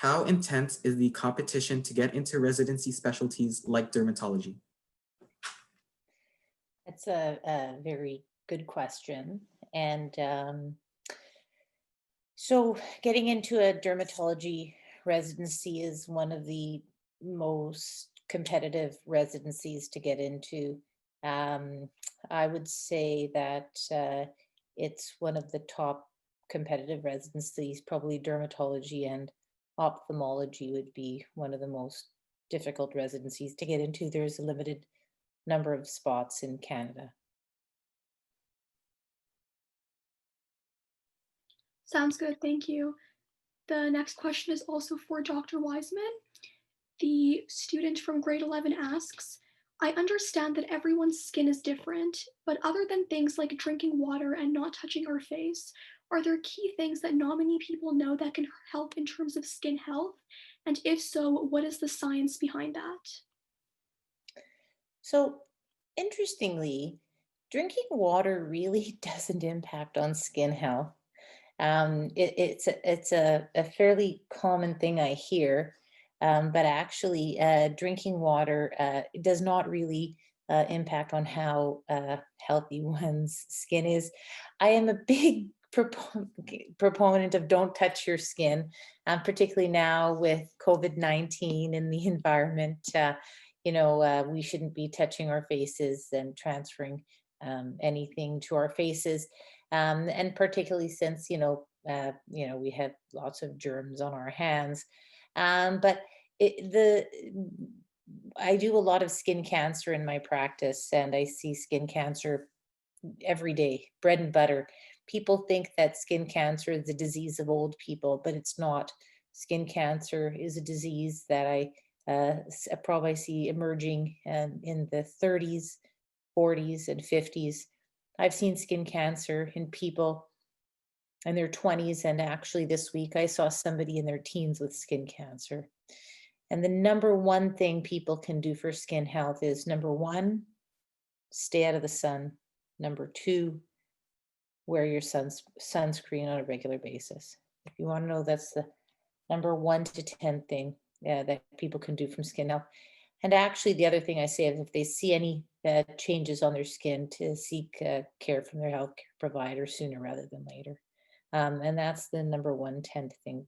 How intense is the competition to get into residency specialties like dermatology? That's a very good question. And so getting into a dermatology residency is one of the most competitive residencies to get into. Um, I would say that it's one of the top competitive residencies, probably dermatology and ophthalmology would be one of the most difficult residencies to get into. There's a limited number of spots in Canada. Sounds good, thank you. The next question is also for Dr. Wiseman. The student from grade 11 asks, I understand that everyone's skin is different, but other than things like drinking water and not touching our face, are there key things that not many people know that can help in terms of skin health? And if so, what is the science behind that? So, interestingly, drinking water really doesn't impact on skin health. It's a fairly common thing I hear, but actually, drinking water does not really impact on how healthy one's skin is. I am a big proponent of don't touch your skin, particularly now with COVID-19 in the environment. We shouldn't be touching our faces and transferring anything to our faces, and particularly since we have lots of germs on our hands. But I do a lot of skin cancer in my practice, and I see skin cancer every day, bread and butter. People think that skin cancer is a disease of old people, but it's not. Skin cancer is a disease that I probably see emerging in the 30s, 40s, and 50s. I've seen skin cancer in people in their 20s, and actually this week I saw somebody in their teens with skin cancer. And the number one thing people can do for skin health is, number one, stay out of the sun. Number two, wear your sunscreen on a regular basis. If you want to know, that's the number 1 to 10 thing that people can do from skin health. And actually, the other thing I say is if they see any changes on their skin, to seek care from their healthcare provider sooner rather than later. And that's the number 1 10th thing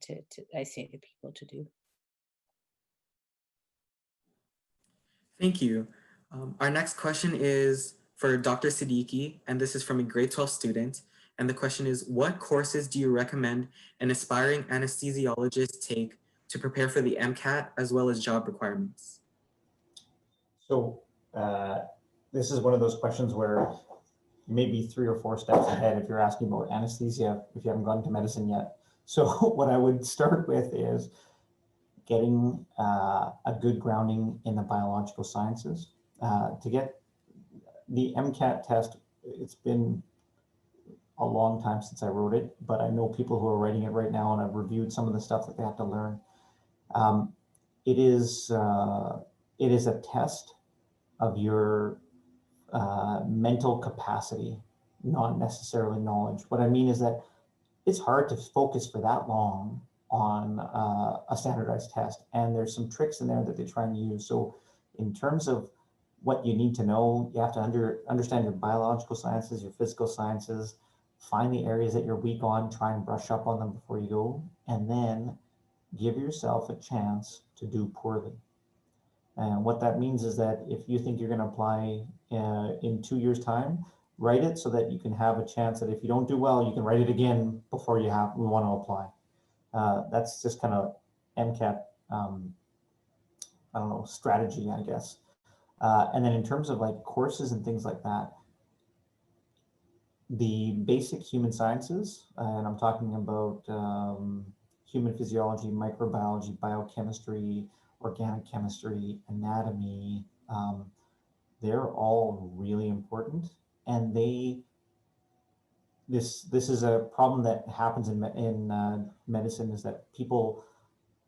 I say to people to do. Thank you. Our next question is for Dr. Siddiqui, and this is from a grade 12 student. And the question is, what courses do you recommend an aspiring anesthesiologist take to prepare for the MCAT as well as job requirements? So this is one of those questions where you may be 3 or 4 steps ahead if you're asking about anesthesia, if you haven't gone to medicine yet. So what I would start with is getting a good grounding in the biological sciences. To get the MCAT test, it's been a long time since I wrote it, but I know people who are writing it right now, and I've reviewed some of the stuff that they have to learn. It is a test of your mental capacity, not necessarily knowledge. What I mean is that it's hard to focus for that long on a standardized test, and there's some tricks in there that they try and use. So in terms of what you need to know, you have to understand your biological sciences, your physical sciences, find the areas that you're weak on, try and brush up on them before you go, and then give yourself a chance to do poorly. And what that means is that if you think you're going to apply in 2 years' time, write it so that you can have a chance that if you don't do well, you can write it again before we want to apply. That's just kind of MCAT, I don't know, strategy, I guess. And then in terms of like courses and things like that, the basic human sciences, and I'm talking about human physiology, microbiology, biochemistry, organic chemistry, anatomy, they're all really important. And this is a problem that happens in medicine, is that people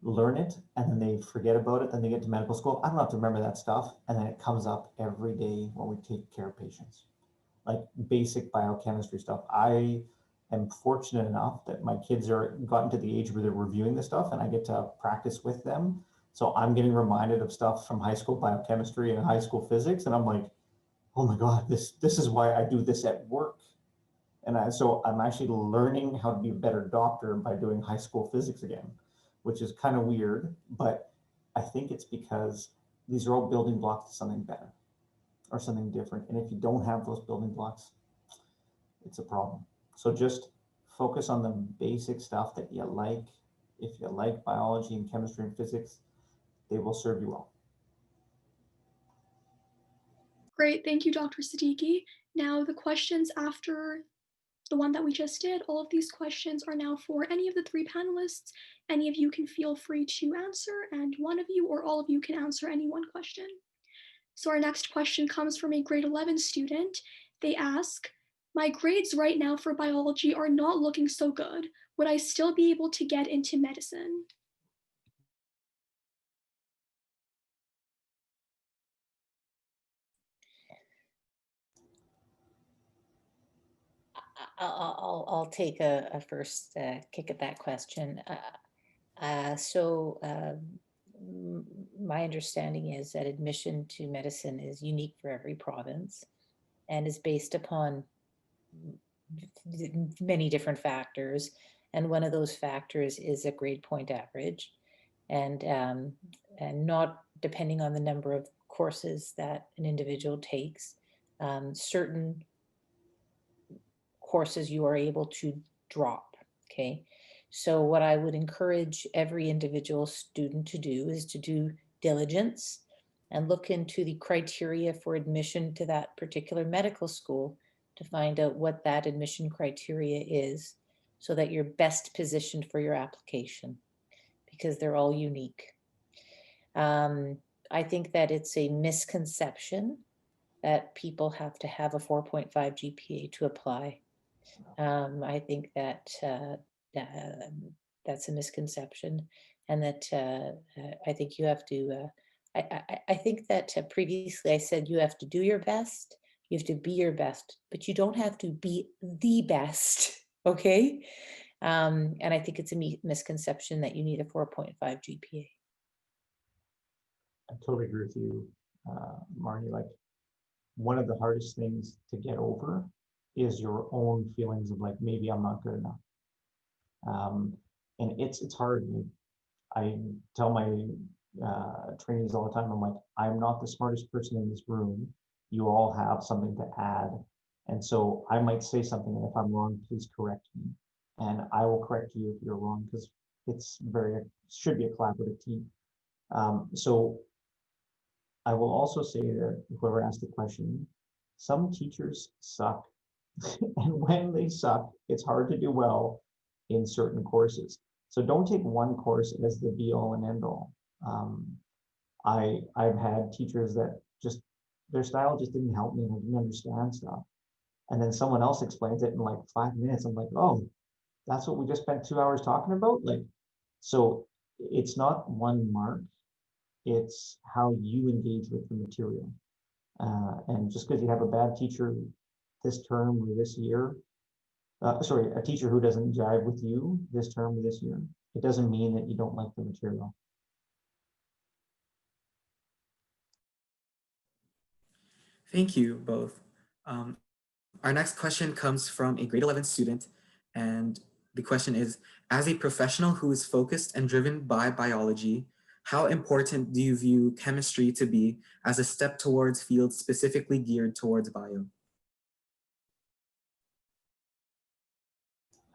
learn it and then they forget about it. Then they get to medical school, I don't have to remember that stuff. And then it comes up every day when we take care of patients. Like basic biochemistry stuff. I am fortunate enough that my kids are gotten to the age where they're reviewing this stuff and I get to practice with them. So I'm getting reminded of stuff from high school biochemistry and high school physics. And I'm like, oh my God, this is why I do this at work. And so I'm actually learning how to be a better doctor by doing high school physics again, which is kind of weird, but I think it's because these are all building blocks to something better or something different. And if you don't have those building blocks, it's a problem. So just focus on the basic stuff that you like. If you like biology and chemistry and physics, they will serve you well. Great, thank you, Dr. Siddiqui. Now the questions after the one that we just did, all of these questions are now for any of the three panelists. Any of you can feel free to answer, and one of you or all of you can answer any one question. So our next question comes from a grade 11 student. They ask, my grades right now for biology are not looking so good. Would I still be able to get into medicine? I'll take a first kick at that question. My understanding is that admission to medicine is unique for every province and is based upon many different factors. And one of those factors is a grade point average, and not depending on the number of courses that an individual takes. Certain courses you are able to drop, okay? So what I would encourage every individual student to do is to do diligence and look into the criteria for admission to that particular medical school to find out what that admission criteria is so that you're best positioned for your application, because they're all unique. I think that it's a misconception that people have to have a 4.5 GPA to apply. I think that that's a misconception, and that I think you have to. I think that previously I said you have to do your best, you have to be your best, but you don't have to be the best. Okay, and I think it's a misconception that you need a 4.5 GPA. I totally agree with you, Marni. Like, one of the hardest things to get over is your own feelings of like, maybe I'm not good enough. And it's hard. I tell my trainees all the time, I'm like, I'm not the smartest person in this room. You all have something to add. And so I might say something, and if I'm wrong, please correct me. And I will correct you if you're wrong, because should be a collaborative team. So I will also say that whoever asked the question, some teachers suck. And when they suck, it's hard to do well in certain courses. So don't take one course as the be all and end all. I've had teachers that just, their style just didn't help me and I didn't understand stuff. And then someone else explains it in like 5 minutes. I'm like, oh, that's what we just spent 2 hours talking about? Like, so it's not one mark, it's how you engage with the material. And just because you have a bad teacher this term or this year, a teacher who doesn't jive with you this term or this year, it doesn't mean that you don't like the material. Thank you both. Our next question comes from a grade 11 student, and the question is, as a professional who is focused and driven by biology, how important do you view chemistry to be as a step towards fields specifically geared towards bio?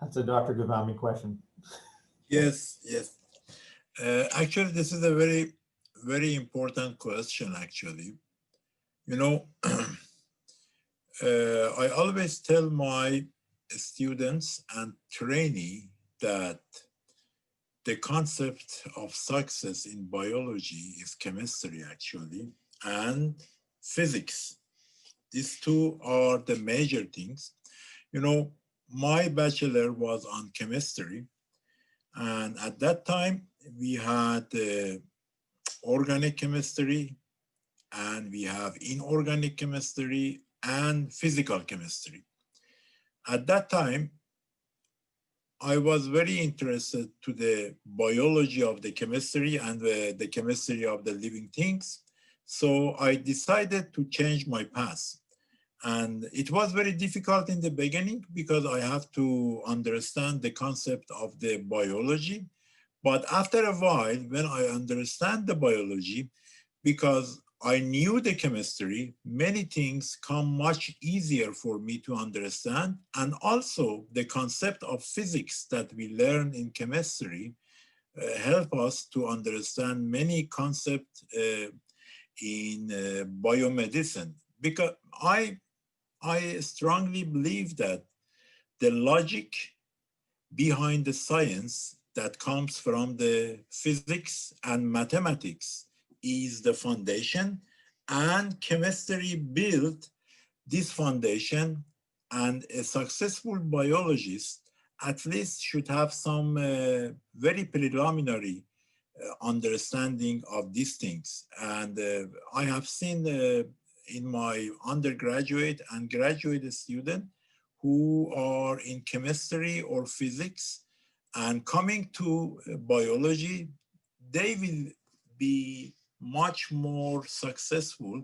That's a Dr. Ghavami question. Yes. Actually, this is a very, very important question, actually. You know, I always tell my students and trainee that the concept of success in biology is chemistry, actually, and physics. These two are the major things. You know, my bachelor was on chemistry, and at that time we had organic chemistry, and we have inorganic chemistry and physical chemistry. At that time, I was very interested to the biology of the chemistry and the chemistry of the living things. So I decided to change my path. And it was very difficult in the beginning because I have to understand the concept of the biology. But after a while, when I understand the biology, because I knew the chemistry, many things come much easier for me to understand. And also the concept of physics that we learn in chemistry help us to understand many concepts in biomedicine. Because I strongly believe that the logic behind the science that comes from the physics and mathematics is the foundation, and chemistry built this foundation, and a successful biologist at least should have some very preliminary understanding of these things. And I have seen in my undergraduate and graduate student who are in chemistry or physics and coming to biology, they will be much more successful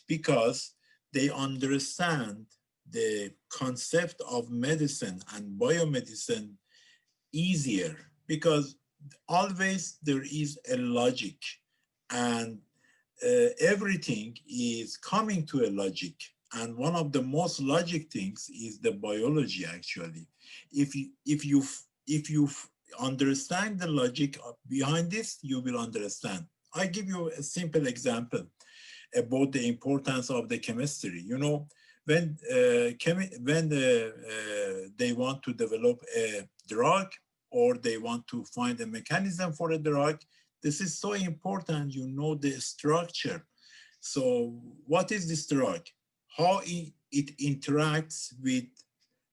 because they understand the concept of medicine and biomedicine easier, because always there is a logic, and everything is coming to a logic. And one of the most logic things is the biology actually. If you understand the logic behind this, you will understand. I give you a simple example about the importance of the chemistry. You know, when they want to develop a drug, or they want to find a mechanism for a drug, this is so important, you know, the structure. So what is this drug? How it interacts with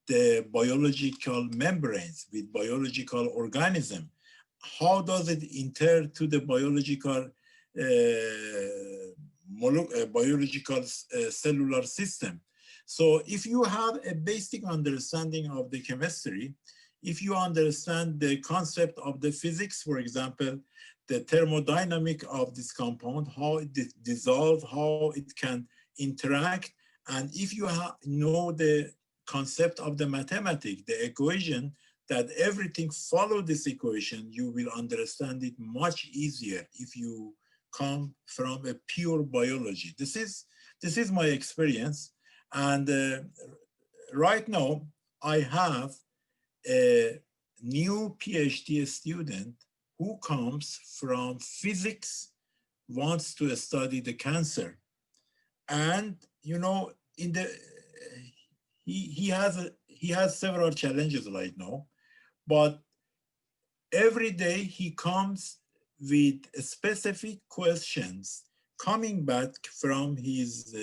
the biological membranes, with biological organism? How does it enter to the biological cellular system? So if you have a basic understanding of the chemistry, if you understand the concept of the physics, for example, the thermodynamic of this compound, how it dissolves, how it can interact, and if you know the concept of the mathematics, the equation, that everything follow this equation, you will understand it much easier if you come from a pure biology. This is my experience. And right now, I have a new PhD student who comes from physics, wants to study the cancer. And, you know, in the, he has several challenges right now, but every day he comes with specific questions coming back from his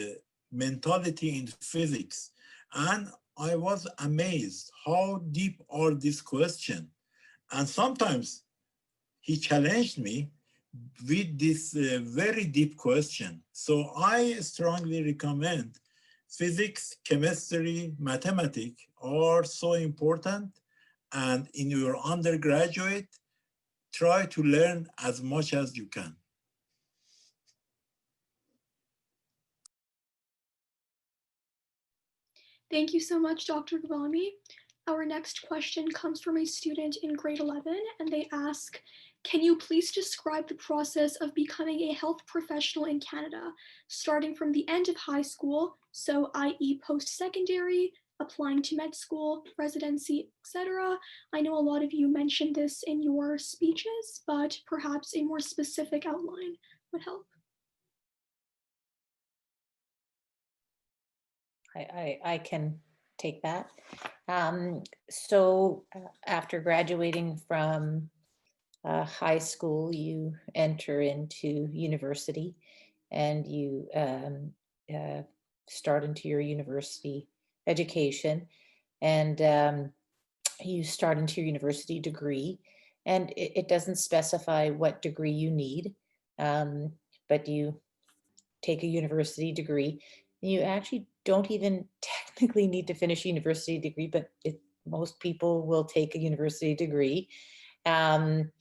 mentality in physics. And I was amazed how deep are these questions. And sometimes he challenged me with this very deep question. So I strongly recommend physics, chemistry, mathematics are so important. And in your undergraduate, try to learn as much as you can. Thank you so much, Dr. Ghavami. Our next question comes from a student in grade 11, and they ask, can you please describe the process of becoming a health professional in Canada, starting from the end of high school, so i.e. post-secondary, applying to med school, residency, etc. I know a lot of you mentioned this in your speeches, but perhaps a more specific outline would help. I can take that. So after graduating from high school, you enter into university, and you start into your university education, and you start into your university degree, and it doesn't specify what degree you need, but you take a university degree. And you actually don't even technically need to finish a university degree, but most people will take a university degree. And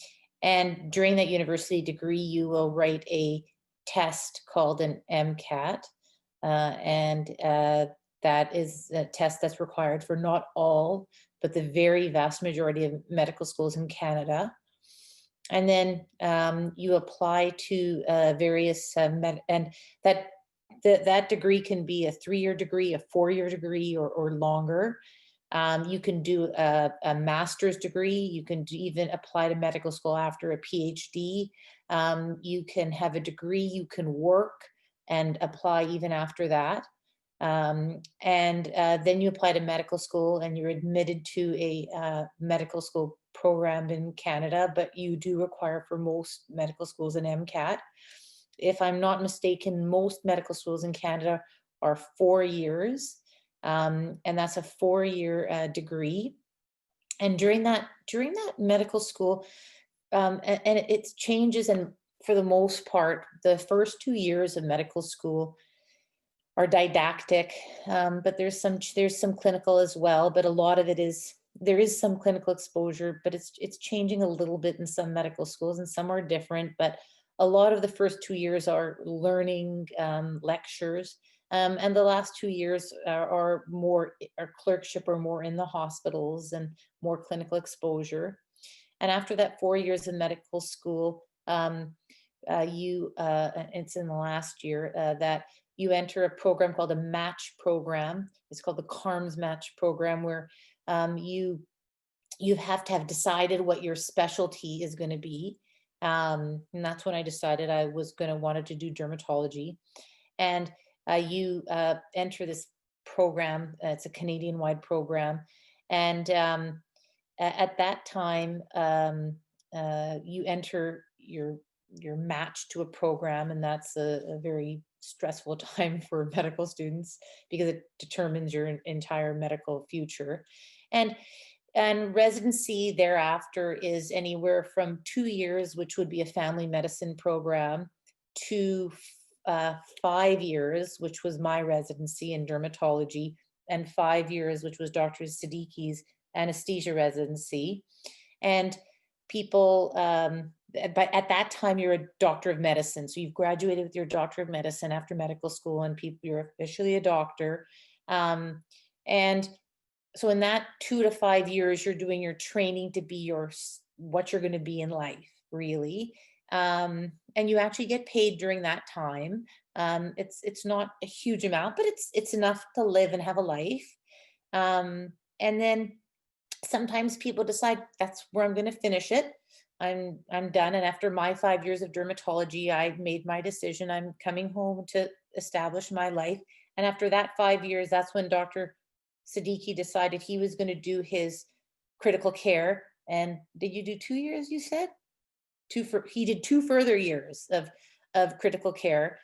during that university degree, you will write a test called an MCAT. That is a test that's required for not all, but the very vast majority of medical schools in Canada. And then you apply to various and that degree can be a 3-year degree, a 4-year degree, or longer. You can do a master's degree. You can even apply to medical school after a PhD. You can have a degree. You can work and apply even after that. Then you apply to medical school and you're admitted to a medical school program in Canada, but you do require for most medical schools an MCAT. If I'm not mistaken, most medical schools in Canada are 4 years, and that's a 4-year degree. And during that medical school, and it changes, and for the most part, the first 2 years of medical school are didactic, but there's some clinical as well. But a lot of it is, there is some clinical exposure, but it's changing a little bit in some medical schools, and some are different. But a lot of the first 2 years are learning lectures, and the last 2 years are clerkship, or more in the hospitals and more clinical exposure. And after that 4 years of medical school, it's in the last year that you enter a program called a match program. It's called the CARMS match program, where you have to have decided what your specialty is going to be. And that's when I decided I was going to wanted to do dermatology. And you enter this program. It's a Canadian-wide program. And at that time, you enter your match to a program, and that's a very stressful time for medical students because it determines your entire medical future. And residency thereafter is anywhere from 2 years, which would be a family medicine program, to 5 years, which was my residency in dermatology, and 5 years, which was Dr. Siddiqui's anesthesia residency. And people, but at that time, you're a doctor of medicine. So you've graduated with your doctor of medicine after medical school, and you're officially a doctor. And so in that 2 to 5 years, you're doing your training to be what you're going to be in life, really. And you actually get paid during that time. It's not a huge amount, but it's enough to live and have a life. And then sometimes people decide that's where I'm going to finish it. I'm done. And after my 5 years of dermatology, I made my decision. I'm coming home to establish my life. And after that 5 years, that's when Dr. Siddiqui decided he was going to do his critical care. And did you do 2 years, you said? He did 2 further years of critical care.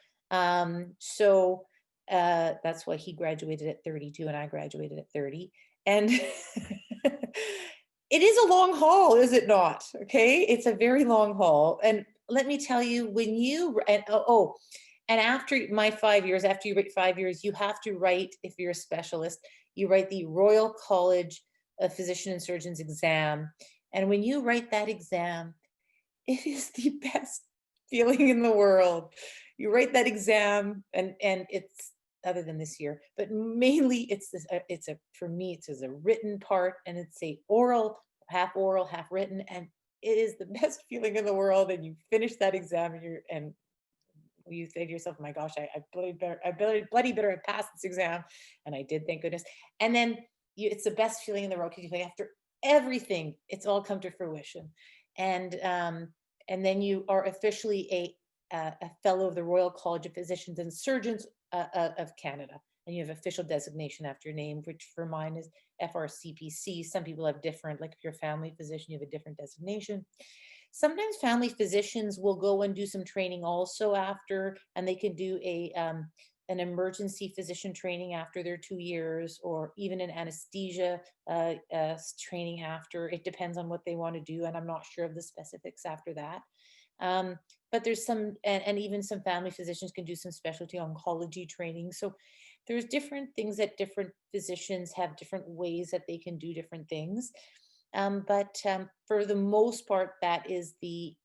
So that's why he graduated at 32 and I graduated at 30. And it is a long haul, is it not? Okay, it's a very long haul. And let me tell you, and after my 5 years, after you write 5 years, you have to write, if you're a specialist, you write the Royal College of Physician and Surgeons exam. And when you write that exam, it is the best feeling in the world. You write that exam, and it's, other than this year, but mainly for me, it's a written part, and it's a half written, and it is the best feeling in the world. And you finish that exam, and you say to yourself, my gosh, I bloody better have passed this exam. And I did, thank goodness. And then it's the best feeling in the world, because you think after everything, it's all come to fruition. And then you are officially a fellow of the Royal College of Physicians and Surgeons of Canada. And you have official designation after your name, which for mine is FRCPC. Some people have different, like if you're a family physician, you have a different designation. Sometimes family physicians will go and do some training also after, and they can do an emergency physician training after their 2 years, or even an anesthesia training after. It depends on what they want to do, and I'm not sure of the specifics after that. But there's some, and even some family physicians can do some specialty oncology training. So there's different things that different physicians have different ways that they can do different things. But for the most part, that is the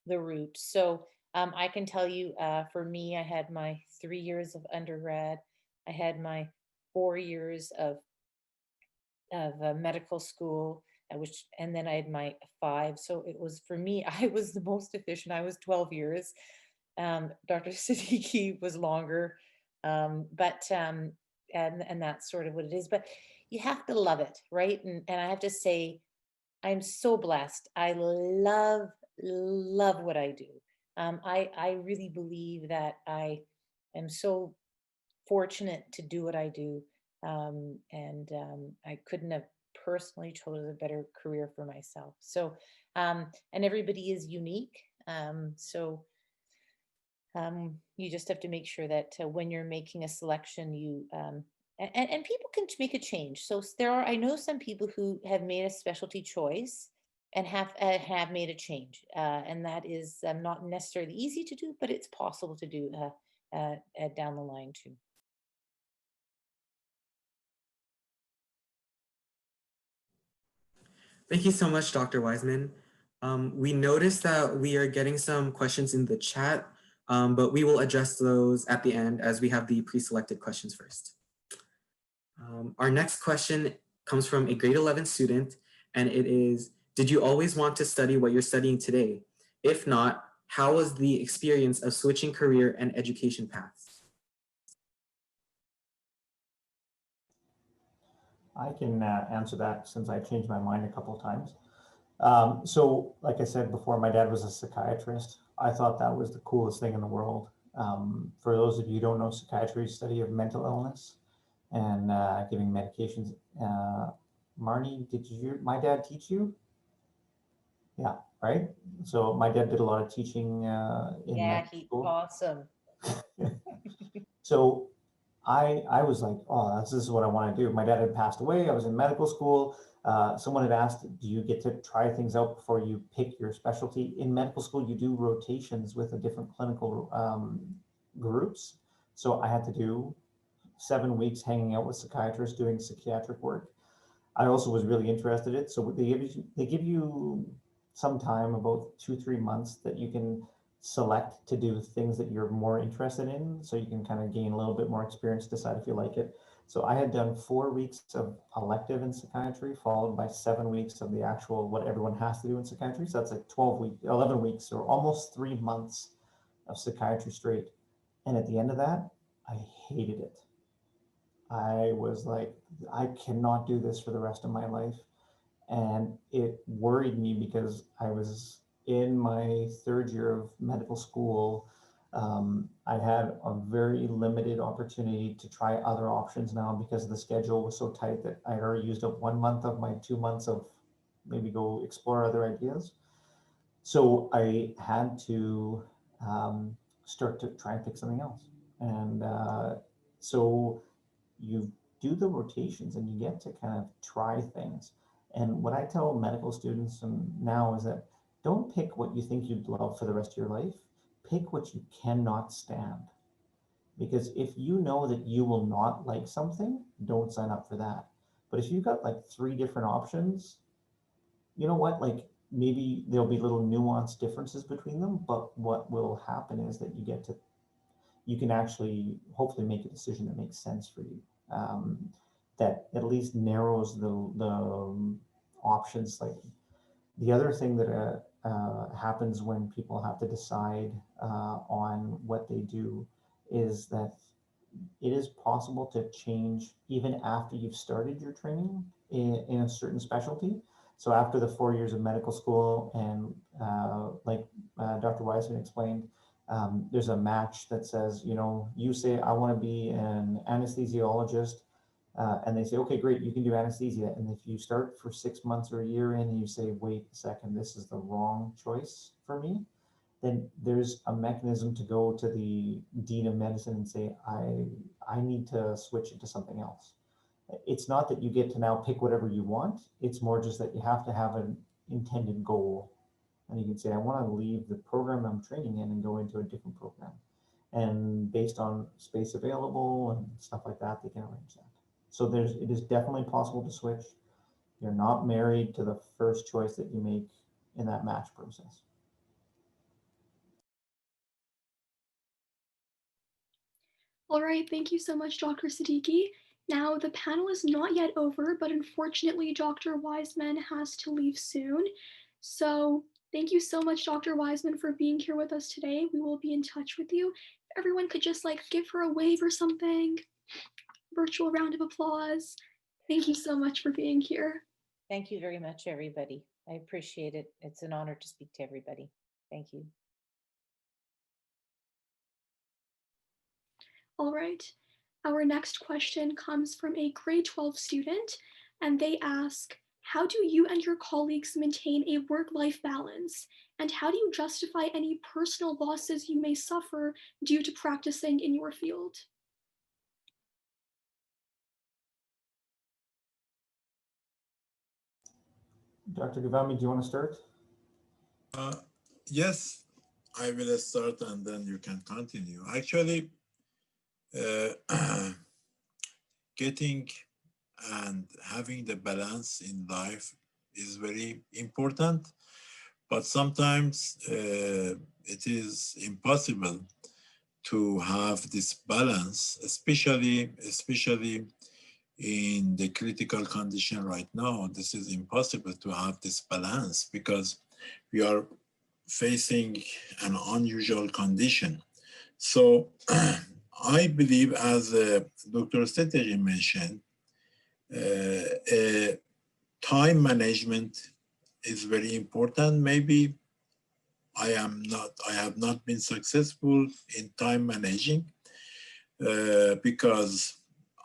route. So I can tell you, for me, I had my 3 years of undergrad, I had my 4 years of medical school, which, and then I had my 5. So it was, for me, I was the most efficient. I was 12 years. Dr. Siddiqui was longer, but and that's sort of what it is. But you have to love it, right? And I have to say, I'm so blessed. I love what I do. I really believe that I am so fortunate to do what I do. And I couldn't have personally chosen a better career for myself. So, and everybody is unique. So you just have to make sure that when you're making a selection, and people can make a change. So there are, I know some people who have made a specialty choice and have made a change, and that is not necessarily easy to do, but it's possible to do down the line too. Thank you so much, Dr. Wiseman. We noticed that we are getting some questions in the chat, but we will address those at the end as we have the pre-selected questions first. Our next question comes from a grade 11 student, and it is, did you always want to study what you're studying today? If not, how was the experience of switching career and education paths? I can answer that since I changed my mind a couple of times. So like I said before, my dad was a psychiatrist. I thought that was the coolest thing in the world. For those of you who don't know, psychiatry is study of mental illness and giving medications. Marni, did my dad teach you? Yeah, right? So my dad did a lot of teaching in Yeah, medical school. awesome. So I was like, oh, this is what I want to do. My dad had passed away. I was in medical school. Someone had asked, do you get to try things out before you pick your specialty? In medical school, you do rotations with the different clinical groups. So I had to do 7 weeks hanging out with psychiatrists doing psychiatric work. I also was really interested in it. So they give you some time, about 2-3 months, that you can select to do things that you're more interested in, so you can kind of gain a little bit more experience, decide if you like it. So I had done 4 weeks of elective in psychiatry, followed by 7 weeks of the actual, what everyone has to do in psychiatry. So that's like 11 weeks, or almost 3 months of psychiatry straight. And at the end of that, I hated it. I was like, I cannot do this for the rest of my life. And it worried me because I was in my 3rd year of medical school. I had a very limited opportunity to try other options now because the schedule was so tight that I already used up 1 month of my 2 months of maybe go explore other ideas. So I had to start to try and pick something else. And so you do the rotations and you get to kind of try things. And what I tell medical students now is that don't pick what you think you'd love for the rest of your life. Pick what you cannot stand. Because if you know that you will not like something, don't sign up for that. But if you've got like 3 different options, you know what? Like maybe there'll be little nuanced differences between them, but what will happen is that you can actually hopefully make a decision that makes sense for you. That at least narrows the options slightly. The other thing that happens when people have to decide on what they do is that it is possible to change even after you've started your training in a certain specialty. So after the 4 years of medical school, and like Dr. Wiseman explained, there's a match that says, you say, I want to be an anesthesiologist, and they say, okay, great, you can do anesthesia. And if you start for 6 months or a year in and you say, wait a second, this is the wrong choice for me, then there's a mechanism to go to the dean of medicine and say, I need to switch it to something else. It's not that you get to now pick whatever you want. It's more just that you have to have an intended goal. And you can say, I want to leave the program I'm training in and go into a different program. and based on space available and stuff like that, they can arrange that. So it is definitely possible to switch. You're not married to the first choice that you make in that match process. All right, thank you so much, Dr. Siddiqui. Now, the panel is not yet over, but unfortunately, Dr. Wiseman has to leave soon. So thank you so much, Dr. Wiseman, for being here with us today. We will be in touch with you. If everyone could just like give her a wave or something, virtual round of applause. Thank you so much for being here. Thank you very much, everybody. I appreciate it. It's an honor to speak to everybody. Thank you. All right, our next question comes from a grade 12 student, and they ask, how do you and your colleagues maintain a work-life balance? And how do you justify any personal losses you may suffer due to practicing in your field? Dr. Ghavami, do you want to start? Yes, I will start and then you can continue. Actually, getting and having the balance in life is very important, but sometimes it is impossible to have this balance, especially in the critical condition right now. This is impossible to have this balance because we are facing an unusual condition. So I believe, as Dr. Siddiqui mentioned, time management is very important. Maybe I have not been successful in time managing because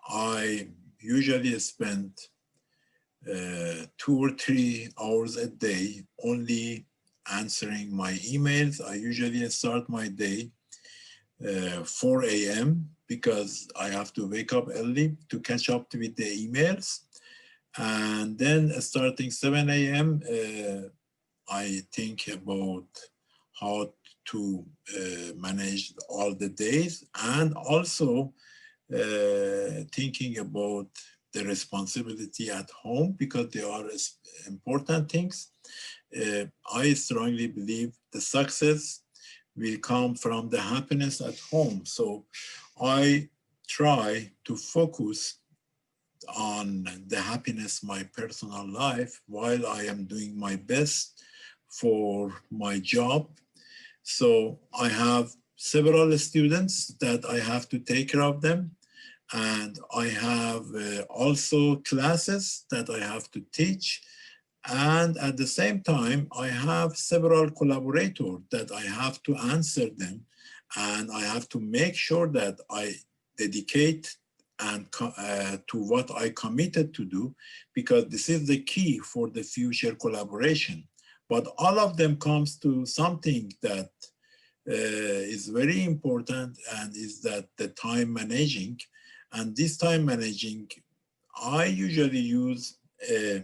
I usually spend 2 or 3 hours a day only answering my emails. I usually start my day 4 a.m. because I have to wake up early to catch up with the emails. And then starting 7 a.m., I think about how to manage all the days, and also thinking about the responsibility at home because they are important things. I strongly believe the success will come from the happiness at home. So I try to focus on the happiness, my personal life, while I am doing my best for my job. So I have several students that I have to take care of them. And I have also classes that I have to teach. And at the same time, I have several collaborators that I have to answer them. And I have to make sure that I dedicate and to what I committed to do, because this is the key for the future collaboration. But all of them comes to something that is very important, and is that the time managing. And this time managing, I usually use a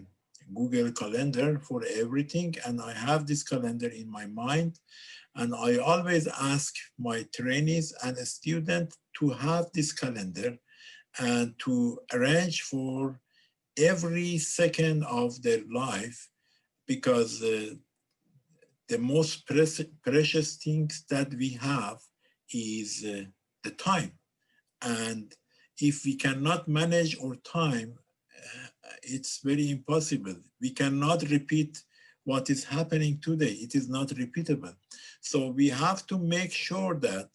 Google Calendar for everything, and I have this calendar in my mind. And I always ask my trainees and students to have this calendar and to arrange for every second of their life, because the most precious things that we have is the time. And if we cannot manage our time, it's very impossible. We cannot repeat what is happening today. It is not repeatable. So we have to make sure that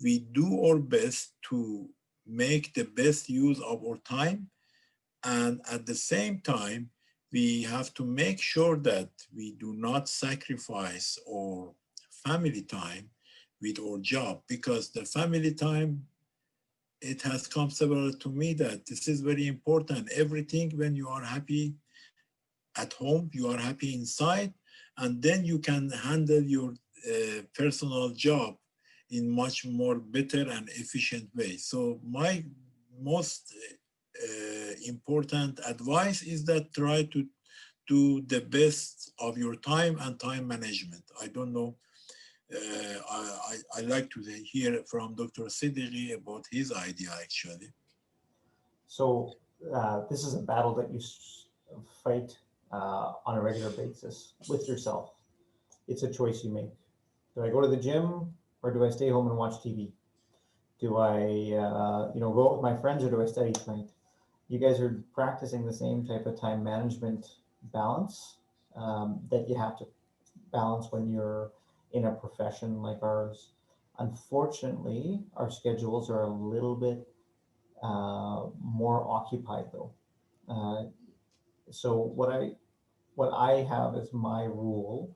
we do our best to make the best use of our time. And at the same time, we have to make sure that we do not sacrifice our family time with our job, because the family time, it has come several to me that this is very important. Everything, when you are happy at home, you are happy inside, and then you can handle your personal job in much more better and efficient way. So my most important advice is that try to do the best of your time and time management. I don't know, I like to hear from Dr. Siddiqui about his idea, actually. So this is a battle that you fight on a regular basis with yourself. It's a choice you make. Do I go to the gym or do I stay home and watch TV? Do I, go out with my friends or do I study tonight? You guys are practicing the same type of time management balance that you have to balance when you're in a profession like ours. Unfortunately, our schedules are a little bit more occupied though. So what I have as my rule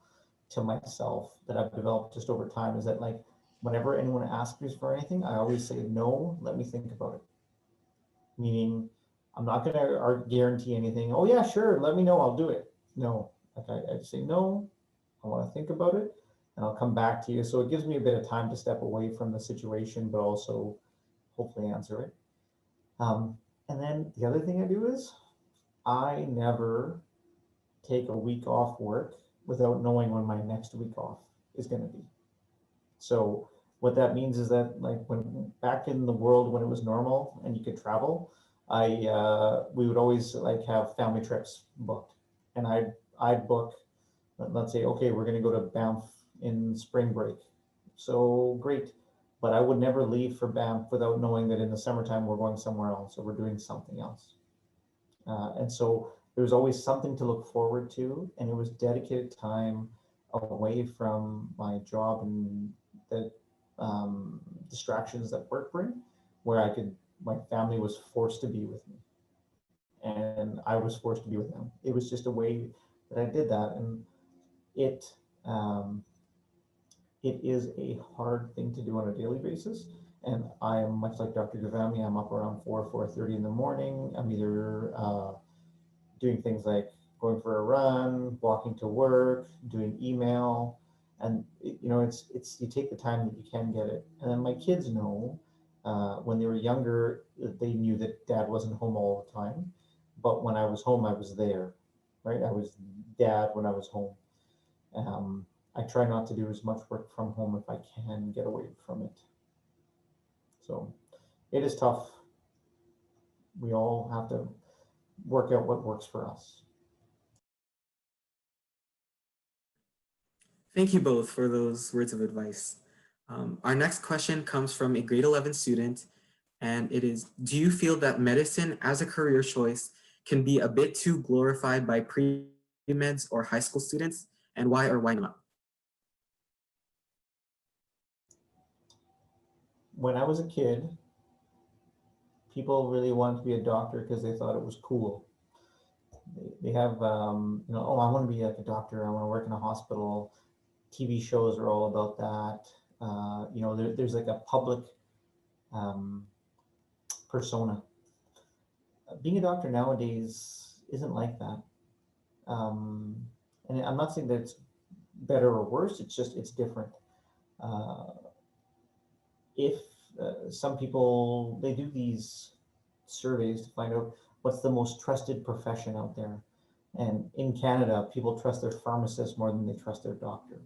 to myself that I've developed just over time is that like whenever anyone asks me for anything, I always say no, let me think about it. Meaning I'm not gonna guarantee anything. Oh yeah, sure, let me know, I'll do it. No, like I say no, I want to think about it and I'll come back to you. So it gives me a bit of time to step away from the situation, but also hopefully answer it. And then the other thing I do is I never take a week off work without knowing when my next week off is going to be. So what that means is that like when back in the world when it was normal and you could travel, we would always like have family trips booked, and I'd book. Let's say okay, we're going to go to Banff in spring break. So great, but I would never leave for Banff without knowing that in the summertime we're going somewhere else or we're doing something else. And so there was always something to look forward to, and it was dedicated time away from my job and the distractions that work bring, where my family was forced to be with me, and I was forced to be with them. It was just a way that I did that, and it um, it is a hard thing to do on a daily basis. And I am much like Dr. Ghavami. I'm up around 4:30 in the morning. I'm either doing things like going for a run, walking to work, doing email, and it's you take the time that you can get it. And then my kids know when they were younger, they knew that Dad wasn't home all the time, but when I was home, I was there, right? I was Dad when I was home. I try not to do as much work from home if I can get away from it. So it is tough. We all have to work out what works for us. Thank you both for those words of advice. Our next question comes from a grade 11 student, and it is, do you feel that medicine as a career choice can be a bit too glorified by pre-meds or high school students, and why or why not? When I was a kid, people really wanted to be a doctor because they thought it was cool. They have, oh, I want to be like a doctor. I want to work in a hospital. TV shows are all about that. There's like a public persona. Being a doctor nowadays isn't like that. And I'm not saying that it's better or worse. It's different. If some people, they do these surveys to find out what's the most trusted profession out there. And in Canada, people trust their pharmacist more than they trust their doctor.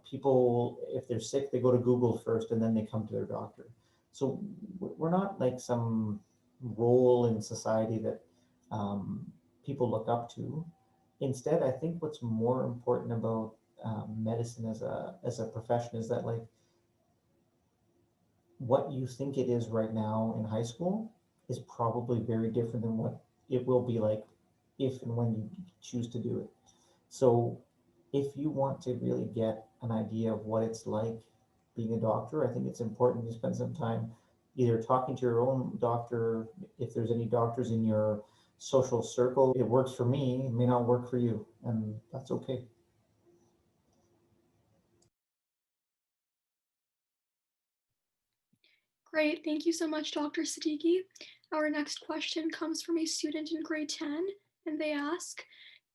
People, if they're sick, they go to Google first and then they come to their doctor. So we're not like some role in society that people look up to. Instead, I think what's more important about medicine as a profession is that like what you think it is right now in high school is probably very different than what it will be like if and when you choose to do it. So if you want to really get an idea of what it's like being a doctor, I think it's important to spend some time either talking to your own doctor, if there's any doctors in your social circle. It works for me, it may not work for you, and that's okay. Great, thank you so much, Dr. Siddiqui. Our next question comes from a student in grade 10, and they ask,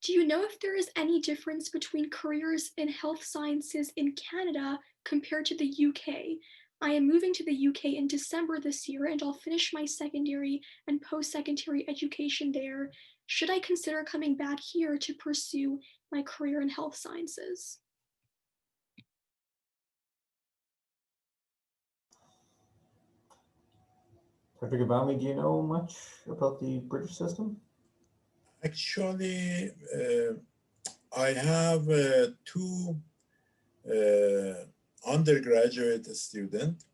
do you know if there is any difference between careers in health sciences in Canada compared to the UK? I am moving to the UK in December this year, and I'll finish my secondary and post-secondary education there. Should I consider coming back here to pursue my career in health sciences? Dr. Ghavami, do you know much about the British system? Actually, I have two undergraduate students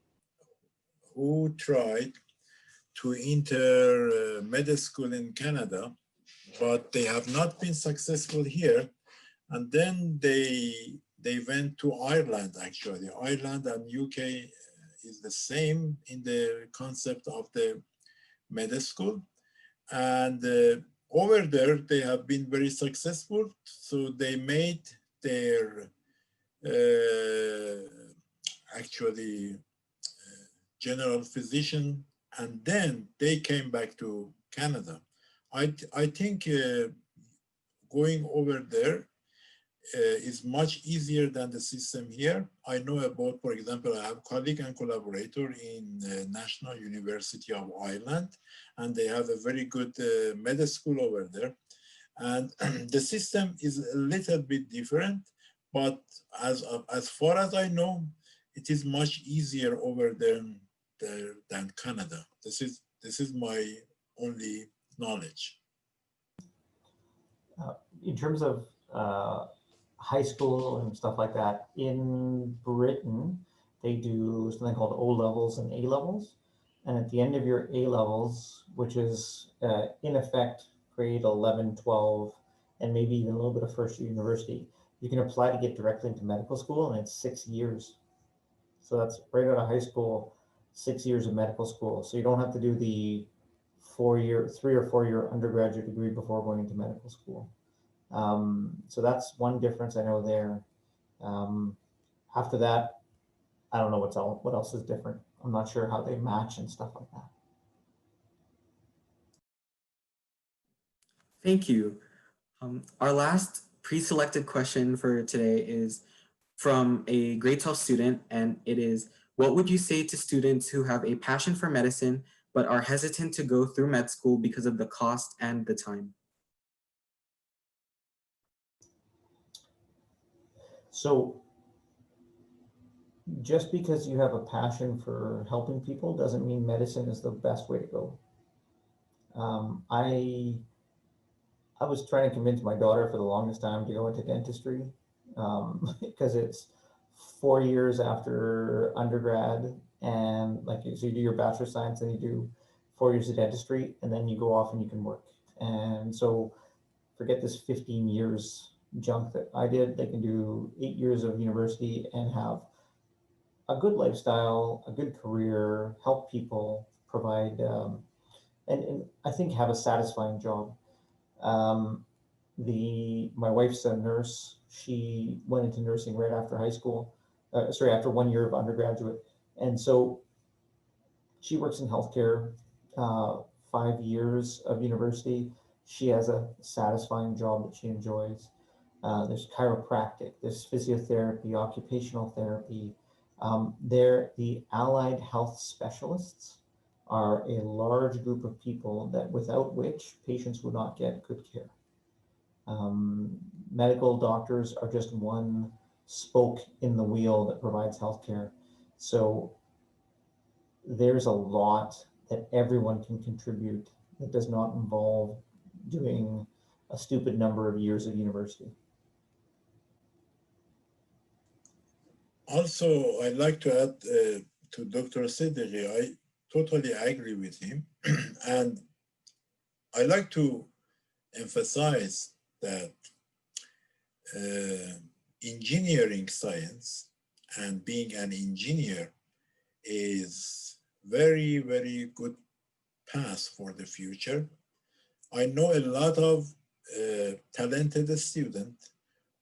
who tried to enter med school in Canada, but they have not been successful here. And then they went to Ireland, actually. Ireland and UK is the same in the concept of the med school. And over there, they have been very successful. So they made their actually general physician, and then they came back to Canada. I think going over there is much easier than the system here. I know about, for example, I have colleague and collaborator in National University of Ireland, and they have a very good med school over there. And the system is a little bit different, but as far as I know, it is much easier over there than Canada. This is my only knowledge. In terms of high school and stuff like that, in Britain, they do something called O levels and A levels. And at the end of your A levels, which is in effect grade 11, 12, and maybe even a little bit of first year university, you can apply to get directly into medical school, and it's 6 years. So that's right out of high school, 6 years of medical school. So you don't have to do the 3 or 4 year undergraduate degree before going into medical school. So that's one difference I know there. After that, I don't know what else is different. I'm not sure how they match and stuff like that. Thank you. Our last pre-selected question for today is from a grade 12 student, and it is, what would you say to students who have a passion for medicine but are hesitant to go through med school because of the cost and the time? So just because you have a passion for helping people doesn't mean medicine is the best way to go. I was trying to convince my daughter for the longest time to go into dentistry because it's 4 years after undergrad, and like so you do your bachelor of science and you do 4 years of dentistry, and then you go off and you can work. And so forget this 15 years junk that I did. They can do 8 years of university and have a good lifestyle, a good career, help people, provide, and I think have a satisfying job. My wife's a nurse. She went into nursing right after high school, after 1 year of undergraduate. And so she works in healthcare, 5 years of university. She has a satisfying job that she enjoys. There's chiropractic, there's physiotherapy, occupational therapy. The allied health specialists are a large group of people that without which patients would not get good care. Medical doctors are just one spoke in the wheel that provides healthcare. So there's a lot that everyone can contribute that does not involve doing a stupid number of years of university. Also, I'd like to add to Dr. Siddiqui, I totally agree with him. And I like to emphasize that engineering science and being an engineer is very, very good path for the future. I know a lot of talented students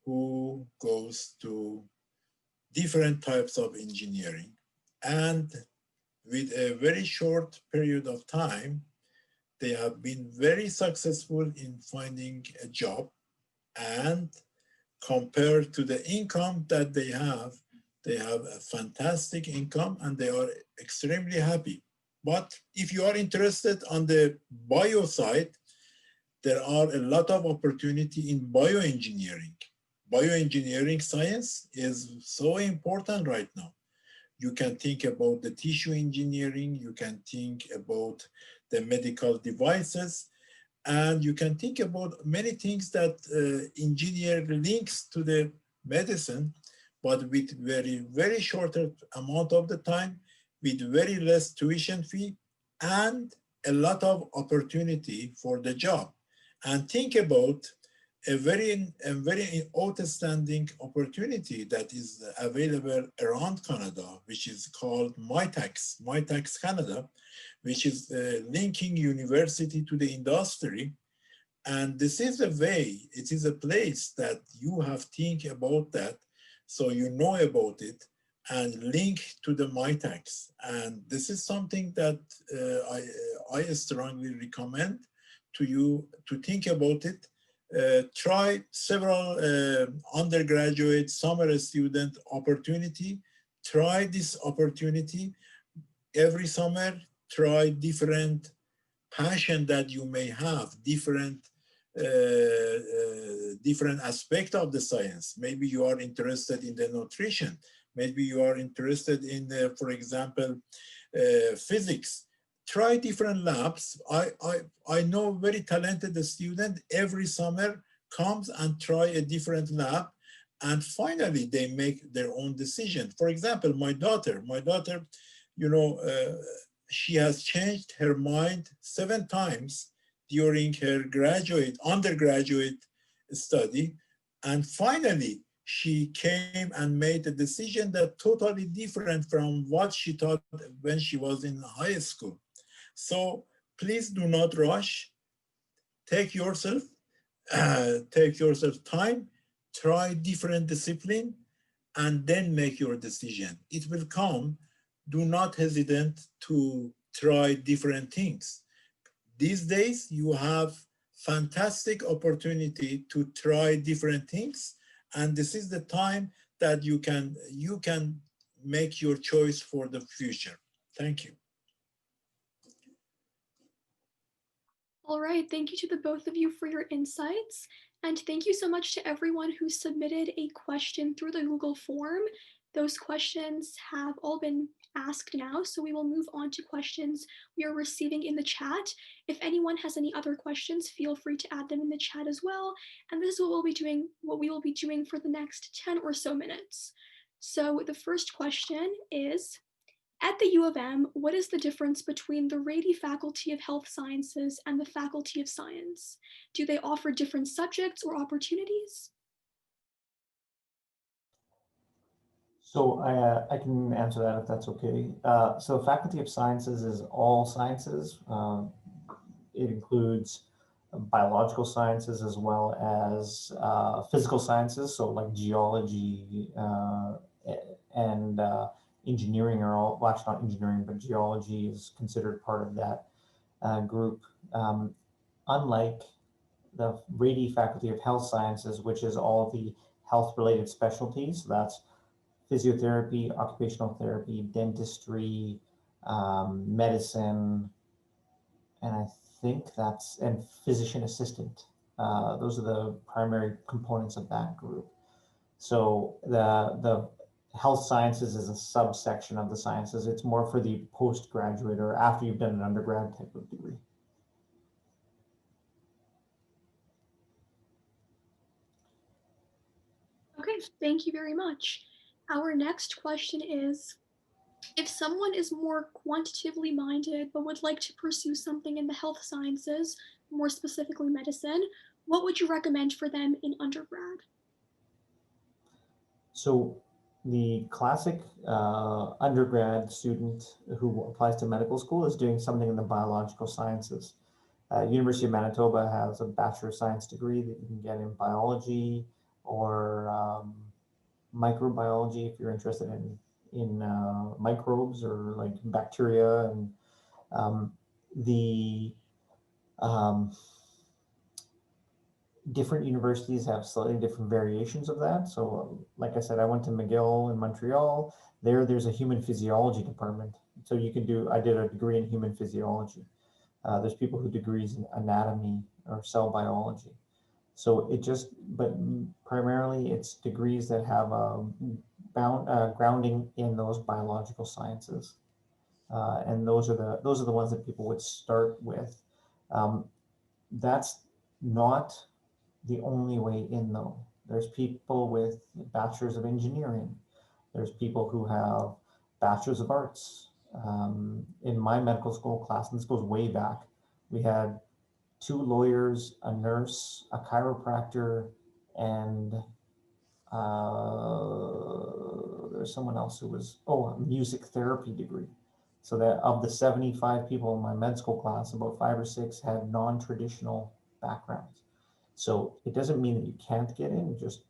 who goes to different types of engineering, and with a very short period of time, they have been very successful in finding a job, and compared to the income that they have a fantastic income and they are extremely happy. But if you are interested on the bio side, there are a lot of opportunity in bioengineering. Bioengineering science is so important right now You can think about the tissue engineering, you can think about the medical devices, and you can think about many things that engineer links to the medicine, but with very, very shorter amount of the time, with very less tuition fee, and a lot of opportunity for the job. And think about a very outstanding opportunity that is available around Canada, which is called MyTax Canada, which is linking university to the industry. And this is a way, it is a place that you have think about that, so you know about it and link to the MyTax. And this is something that I strongly recommend to you to think about it. Try several undergraduate summer student opportunity. Try this opportunity every summer. Try different passion that you may have, different aspect of the science. Maybe you are interested in the nutrition. Maybe you are interested in, for example, physics. Try different labs. I know very talented student every summer comes and try a different lab, and finally they make their own decision. For example, my daughter, you know, she has changed her mind 7 times during her undergraduate study, and finally she came and made a decision that totally different from what she thought when she was in high school. So please do not rush. Take yourself time, try different discipline, and then make your decision. It will come. Do not hesitate to try different things. These days, you have fantastic opportunity to try different things, and this is the time that you can make your choice for the future. Thank you. All right, thank you to the both of you for your insights. And thank you so much to everyone who submitted a question through the Google form. Those questions have all been asked now, so we will move on to questions we are receiving in the chat. If anyone has any other questions, feel free to add them in the chat as well. And this is what we will be doing for the next 10 or so minutes. So the first question is, at the U of M, what is the difference between the Rady Faculty of Health Sciences and the Faculty of Science? Do they offer different subjects or opportunities? So I can answer that if that's okay. So Faculty of Sciences is all sciences. It includes biological sciences as well as physical sciences. So like geology and engineering are all, well, actually not engineering, but geology is considered part of that group. Unlike the Rady Faculty of Health Sciences, which is all the health-related specialties, that's physiotherapy, occupational therapy, dentistry, medicine, and I think and physician assistant. Those are the primary components of that group. So the health sciences is a subsection of the sciences. It's more for the postgraduate or after you've done an undergrad type of degree. Okay, thank you very much. Our next question is, if someone is more quantitatively minded but would like to pursue something in the health sciences, more specifically medicine, what would you recommend for them in undergrad? So the classic undergrad student who applies to medical school is doing something in the biological sciences. University of Manitoba has a Bachelor of Science degree that you can get in biology or microbiology if you're interested in microbes or like bacteria, and the different universities have slightly different variations of that. So like I said, I went to McGill in Montreal. There's a human physiology department. So you can I did a degree in human physiology. There's people who degrees in anatomy or cell biology. So but primarily it's degrees that have a grounding in those biological sciences. And those are the ones that people would start with. That's not the only way in though. There's people with bachelors of engineering. There's people who have bachelors of arts. In my medical school class, and this goes way back, we had 2 lawyers, a nurse, a chiropractor, and there's someone else who was, a music therapy degree. So that of the 75 people in my med school class, about 5 or 6 had non-traditional backgrounds. So it doesn't mean that you can't get in, it just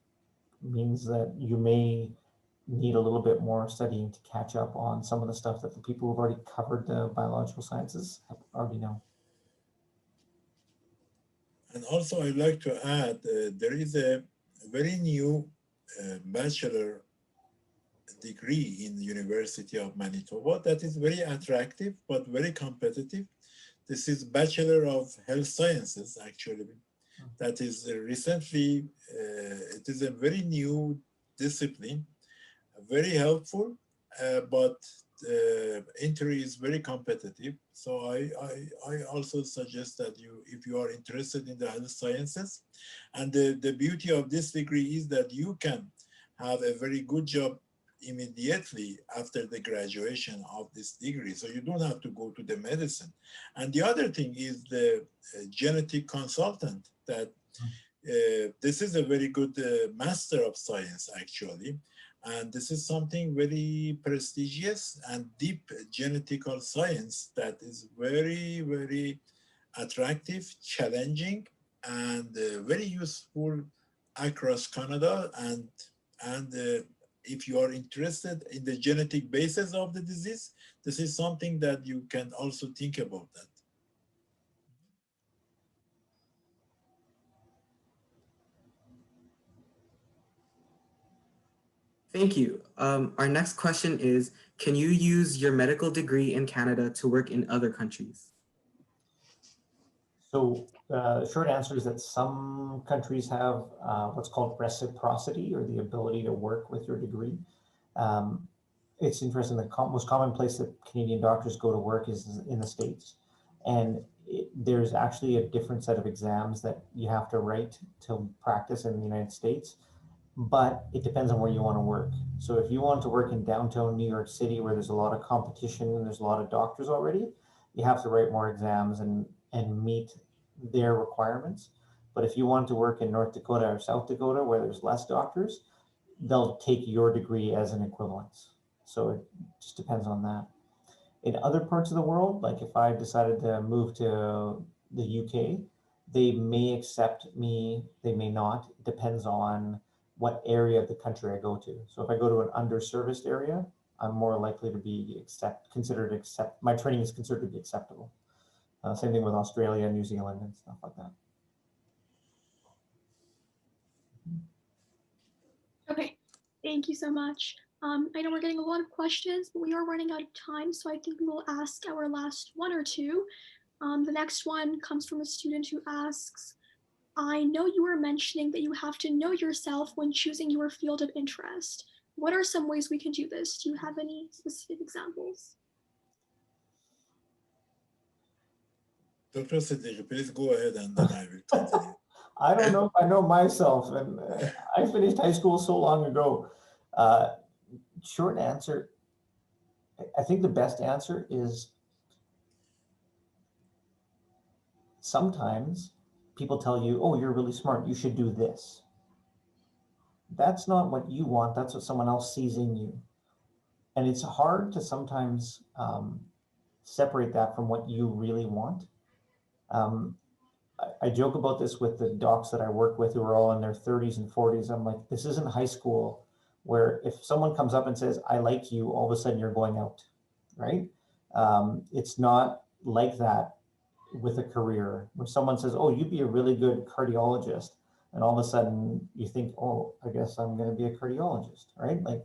means that you may need a little bit more studying to catch up on some of the stuff that the people who've already covered the biological sciences already know. And also I'd like to add, there is a very new bachelor degree in the University of Manitoba that is very attractive but very competitive. This is Bachelor of Health Sciences, actually. That is recently, it is a very new discipline, very helpful, but entry is very competitive. So I also suggest that if you are interested in the health sciences, and the beauty of this degree is that you can have a very good job immediately after the graduation of this degree. So you don't have to go to the medicine. And the other thing is the genetic consultant, that this is a very good master of science, actually. And this is something very prestigious and deep genetical science that is very, very attractive, challenging, and very useful across Canada. And if you are interested in the genetic basis of the disease, this is something that you can also think about that. Thank you. Our next question is, can you use your medical degree in Canada to work in other countries? So the short answer is that some countries have what's called reciprocity, or the ability to work with your degree. It's interesting, the most common place that Canadian doctors go to work is in the States. And there's actually a different set of exams that you have to write to practice in the United States, but it depends on where you want to work. So if you want to work in downtown New York City, where there's a lot of competition and there's a lot of doctors already, you have to write more exams and meet their requirements. But if you want to work in North Dakota or South Dakota, where there's less doctors, they'll take your degree as an equivalence. So it just depends on that. In other parts of the world, like if I decided to move to the UK, they may accept me, they may not. It depends on what area of the country I go to. So if I go to an underserviced area, I'm more likely to be my training is considered to be acceptable. Same thing with Australia, New Zealand, and stuff like that. Okay, thank you so much. I know we're getting a lot of questions, but we are running out of time, so I think we will ask our last one or two. The next one comes from a student who asks, I know you were mentioning that you have to know yourself when choosing your field of interest. What are some ways we can do this? Do you have any specific examples? Dr. Siddiqui, please go ahead and then I will continue. I don't know if I know myself, and I finished high school so long ago. Short answer, I think the best answer is sometimes people tell you, oh, you're really smart, you should do this. That's not what you want, that's what someone else sees in you. And it's hard to sometimes separate that from what you really want. I joke about this with the docs that I work with who are all in their 30s and 40s. I'm like, this isn't high school where if someone comes up and says, I like you, all of a sudden you're going out, right? It's not like that with a career where someone says, oh, you'd be a really good cardiologist. And all of a sudden you think, oh, I guess I'm going to be a cardiologist, right? Like,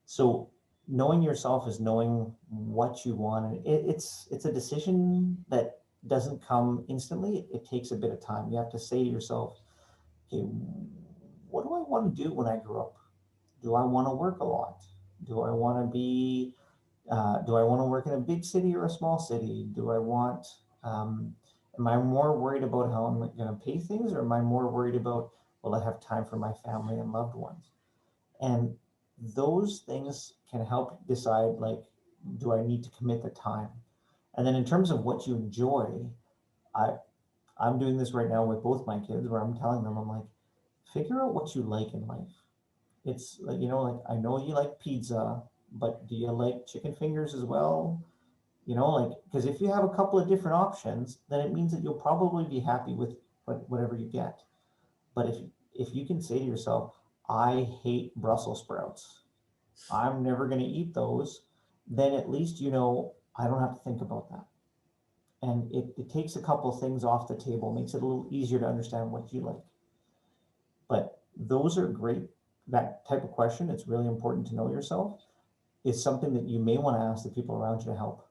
so knowing yourself is knowing what you want. And it's a decision that doesn't come instantly. It takes a bit of time. You have to say to yourself, okay, what do I want to do when I grow up? Do I want to work a lot? Do I want to be, do I want to work in a big city or a small city? Do I want, am I more worried about how I'm going to pay things, or am I more worried about, will I have time for my family and loved ones? And those things can help decide, like, do I need to commit the time? And then in terms of what you enjoy, I, I'm doing this right now with both my kids where I'm telling them, I'm like, figure out what you like in life. It's like, like, I know you like pizza, but do you like chicken fingers as well? Like, because if you have a couple of different options, then it means that you'll probably be happy with whatever you get. But if you can say to yourself, I hate Brussels sprouts, I'm never going to eat those, then at least I don't have to think about that. And it takes a couple of things off the table, makes it a little easier to understand what you like. But those are great. That type of question, it's really important to know yourself, is something that you may want to ask the people around you to help.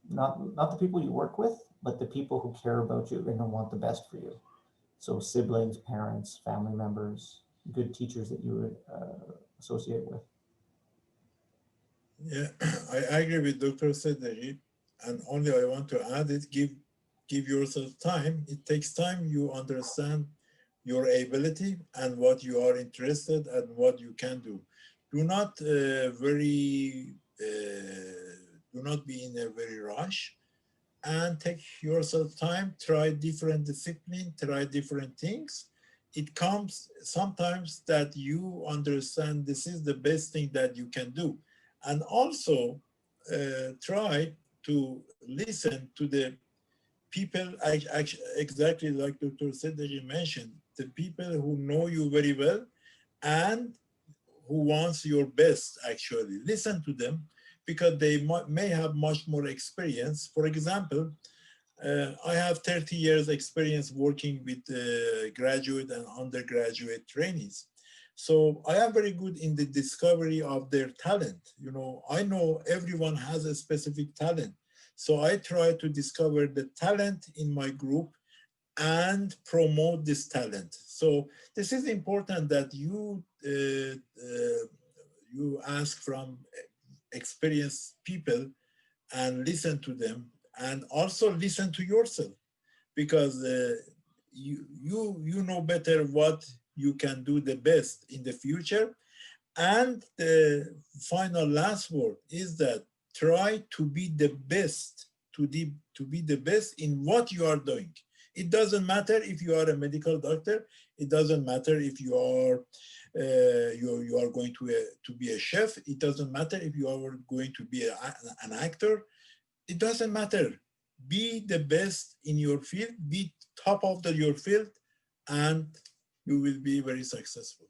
Not the people you work with, but the people who care about you and who want the best for you. So siblings, parents, family members, good teachers that you would associate with. Yeah, I agree with Dr. Siddiqui, and only I want to add it, give yourself time. It takes time. You understand your ability and what you are interested and what you can do. Do not do not be in a very rush, and take yourself time, try different discipline, try different things. It comes sometimes that you understand this is the best thing that you can do. And also try to listen to the people, exactly like Dr. Siddiqui mentioned, the people who know you very well and who wants your best. Actually listen to them, because they may have much more experience. For example, I have 30 years experience working with graduate and undergraduate trainees. So I am very good in the discovery of their talent. I know everyone has a specific talent. So I try to discover the talent in my group and promote this talent. So this is important that you ask from experienced people and listen to them, and also listen to yourself, because you know better what you can do the best in the future. And the final last word is that try to be the best, to be the best in what you are doing. It doesn't matter if you are a medical doctor. It doesn't matter if you are you are going to be a chef. It doesn't matter if you are going to be an actor. It doesn't matter. Be the best in your field. Be top of your field, and you will be very successful.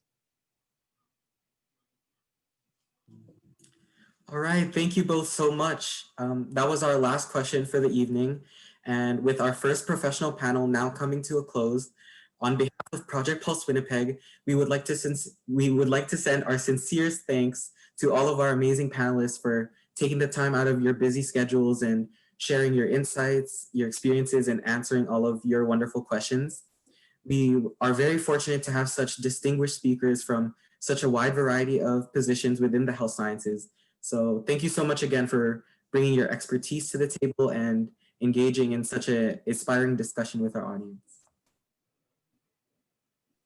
All right, thank you both so much. That was our last question for the evening. And with our first professional panel now coming to a close, on behalf of Project Pulse Winnipeg, we would like to send our sincerest thanks to all of our amazing panelists for taking the time out of your busy schedules and sharing your insights, your experiences, and answering all of your wonderful questions. We are very fortunate to have such distinguished speakers from such a wide variety of positions within the health sciences. So thank you so much again for bringing your expertise to the table and engaging in such an inspiring discussion with our audience.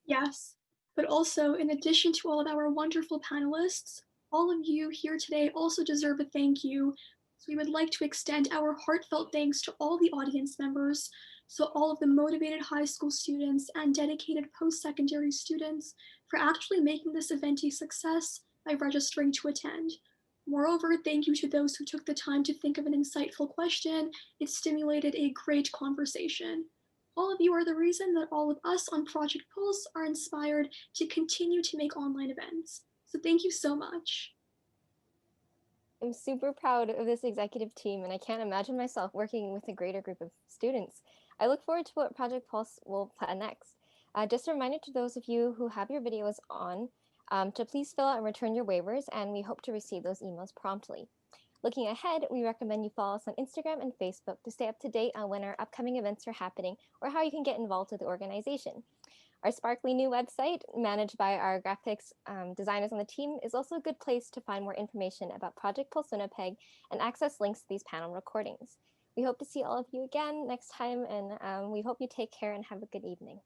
Yes, but also in addition to all of our wonderful panelists, all of you here today also deserve a thank you. So we would like to extend our heartfelt thanks to all the audience members, so all of the motivated high school students and dedicated post-secondary students for actually making this event a success by registering to attend. Moreover, thank you to those who took the time to think of an insightful question. It stimulated a great conversation. All of you are the reason that all of us on Project Pulse are inspired to continue to make online events. So thank you so much. I'm super proud of this executive team, and I can't imagine myself working with a greater group of students. I look forward to what Project Pulse will plan next. Just a reminder to those of you who have your videos on to please fill out and return your waivers, and we hope to receive those emails promptly. Looking ahead, we recommend you follow us on Instagram and Facebook to stay up to date on when our upcoming events are happening or how you can get involved with the organization. Our sparkly new website, managed by our graphics designers on the team, is also a good place to find more information about Project Pulse Winnipeg and access links to these panel recordings. We hope to see all of you again next time, and we hope you take care and have a good evening.